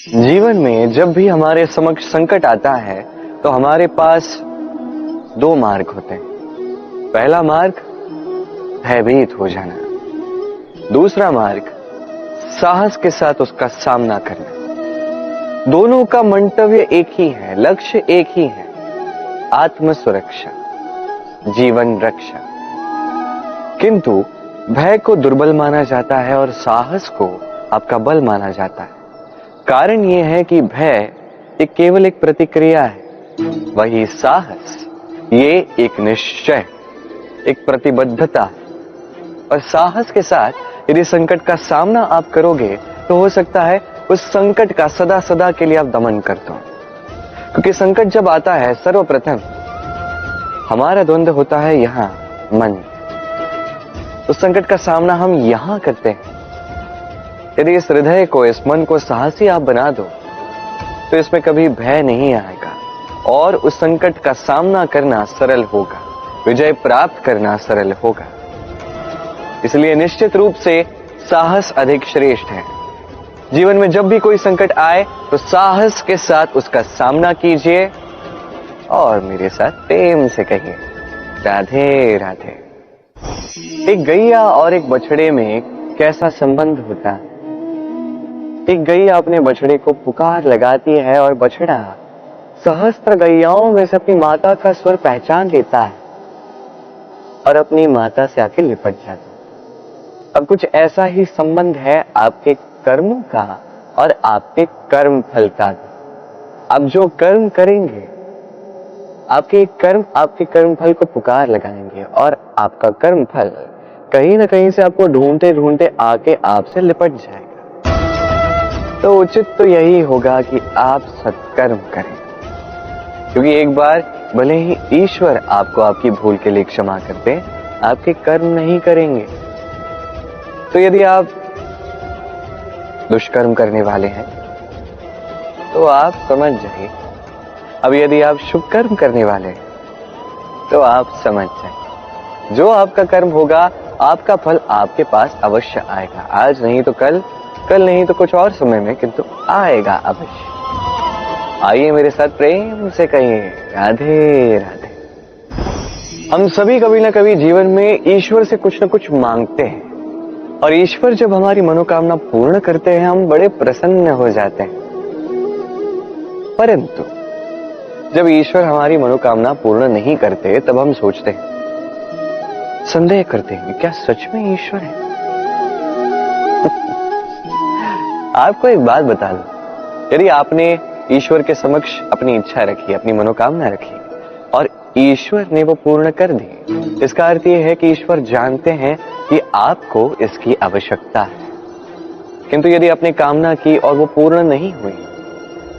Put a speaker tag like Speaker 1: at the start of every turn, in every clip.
Speaker 1: जीवन में जब भी हमारे समक्ष संकट आता है तो हमारे पास दो मार्ग होते हैं। पहला मार्ग भयभीत हो जाना, दूसरा मार्ग साहस के साथ उसका सामना करना। दोनों का मंतव्य एक ही है, लक्ष्य एक ही है, आत्म सुरक्षा, जीवन रक्षा। किंतु भय को दुर्बल माना जाता है और साहस को आपका बल माना जाता है। कारण यह है कि भय एक केवल एक प्रतिक्रिया है, वही साहस ये एक निश्चय, एक प्रतिबद्धता है। और साहस के साथ यदि संकट का सामना आप करोगे तो हो सकता है उस संकट का सदा सदा के लिए आप दमन कर दो। क्योंकि संकट जब आता है सर्वप्रथम हमारा द्वंद्व होता है यहां मन। उस संकट का सामना हम यहां करते हैं। यदि इस हृदय को, इस मन को साहसी आप बना दो तो इसमें कभी भय नहीं आएगा और उस संकट का सामना करना सरल होगा, विजय प्राप्त करना सरल होगा। इसलिए निश्चित रूप से साहस अधिक श्रेष्ठ है। जीवन में जब भी कोई संकट आए तो साहस के साथ उसका सामना कीजिए और मेरे साथ प्रेम से कहिए राधे राधे। एक गैया और एक बछड़े में कैसा संबंध होता है। एक गैया अपने बछड़े को पुकार लगाती है और बछड़ा सहस्त्र गैयाओं में से अपनी माता का स्वर पहचान लेता है और अपनी माता से आके लिपट जाता है। अब कुछ ऐसा ही संबंध है आपके कर्मों का और आपके कर्म फल का। अब जो कर्म करेंगे आपके कर्म फल को पुकार लगाएंगे और आपका कर्म फल कहीं ना कहीं से आपको ढूंढते ढूंढते आके आपसे लिपट जाएगा। तो उचित तो यही होगा कि आप सत्कर्म करें, क्योंकि एक बार भले ही ईश्वर आपको आपकी भूल के लिए क्षमा करते, आपके कर्म नहीं करेंगे। तो यदि आप दुष्कर्म करने वाले हैं तो आप समझ जाइए। अब यदि आप शुभ कर्म करने वाले हैं तो आप समझ जाइए, जो आपका कर्म होगा आपका फल आपके पास अवश्य आएगा। आज नहीं तो कल, कल नहीं तो कुछ और समय में, किंतु आएगा अवश्य। आइए मेरे साथ प्रेम से कहिए राधे राधे। हम सभी कभी ना कभी जीवन में ईश्वर से कुछ ना कुछ मांगते हैं और ईश्वर जब हमारी मनोकामना पूर्ण करते हैं हम बड़े प्रसन्न हो जाते हैं। परंतु जब ईश्वर हमारी मनोकामना पूर्ण नहीं करते तब हम सोचते हैं, संदेह करते हैं, क्या सच में ईश्वर है? आपको एक बात बता दूं, यदि आपने ईश्वर के समक्ष अपनी इच्छा रखी, अपनी मनोकामना रखी और ईश्वर ने वो पूर्ण कर दी, इसका अर्थ यह है कि ईश्वर जानते हैं कि आपको इसकी आवश्यकता है। किंतु यदि आपने कामना की और वो पूर्ण नहीं हुई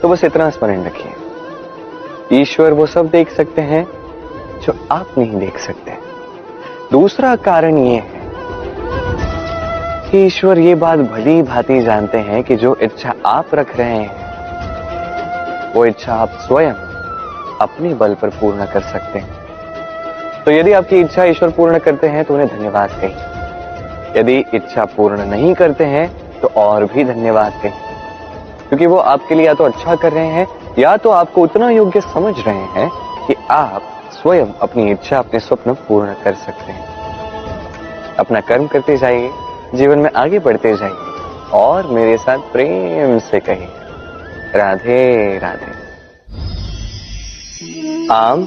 Speaker 1: तो बस इतना स्मरण रखिए, ईश्वर वो सब देख सकते हैं जो आप नहीं देख सकते। दूसरा कारण ये है कि ईश्वर ये बात भली भांति जानते हैं कि जो इच्छा आप रख रहे हैं वो इच्छा आप स्वयं अपने बल पर पूर्ण कर सकते हैं। तो यदि आपकी इच्छा ईश्वर पूर्ण करते हैं तो उन्हें धन्यवाद कहिए। यदि इच्छा पूर्ण नहीं करते हैं तो और भी धन्यवाद कहिए, क्योंकि वो आपके लिए या तो अच्छा कर रहे हैं या तो आपको उतना योग्य समझ रहे हैं कि आप स्वयं अपनी इच्छा, अपने स्वप्न पूर्ण कर सकते हैं। अपना कर्म करते जाइए, जीवन में आगे बढ़ते जाइए और मेरे साथ प्रेम से कहिए राधे राधे। आम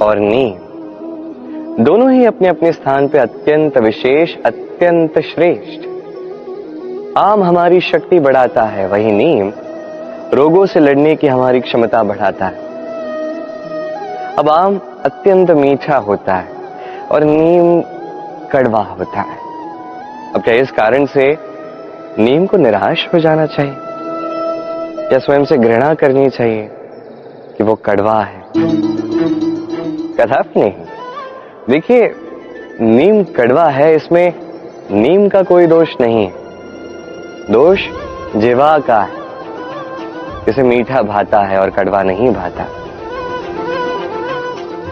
Speaker 1: और नीम दोनों ही अपने अपने स्थान पे अत्यंत विशेष, अत्यंत श्रेष्ठ। आम हमारी शक्ति बढ़ाता है, वही नीम रोगों से लड़ने की हमारी क्षमता बढ़ाता है। अब आम अत्यंत मीठा होता है और नीम कड़वा होता है। अब क्या इस कारण से नीम को निराश हो जाना चाहिए या स्वयं से घृणा करनी चाहिए कि वो कड़वा है? कदापि नहीं। देखिए, नीम कड़वा है, इसमें नीम का कोई दोष नहीं है, दोष जिह्वा का है। इसे मीठा भाता है और कड़वा नहीं भाता।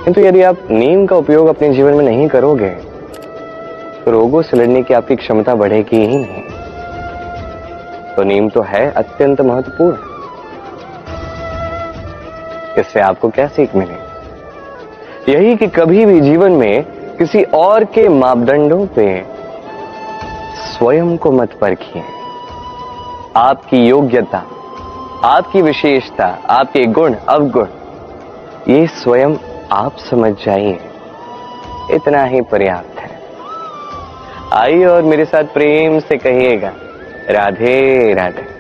Speaker 1: किंतु यदि आप नीम का उपयोग अपने जीवन में नहीं करोगे तो रोगों से लड़ने की आपकी क्षमता बढ़ेगी ही नहीं। तो नीम तो है अत्यंत महत्वपूर्ण। इससे आपको क्या सीख मिलेगी? यही कि कभी भी जीवन में किसी और के मापदंडों पे स्वयं को मत परखिए। आपकी योग्यता, आपकी विशेषता, आपके गुण अवगुण, ये स्वयं आप समझ जाइए, इतना ही पर्याप्त है। आइए और मेरे साथ प्रेम से कहिएगा, राधे राधे।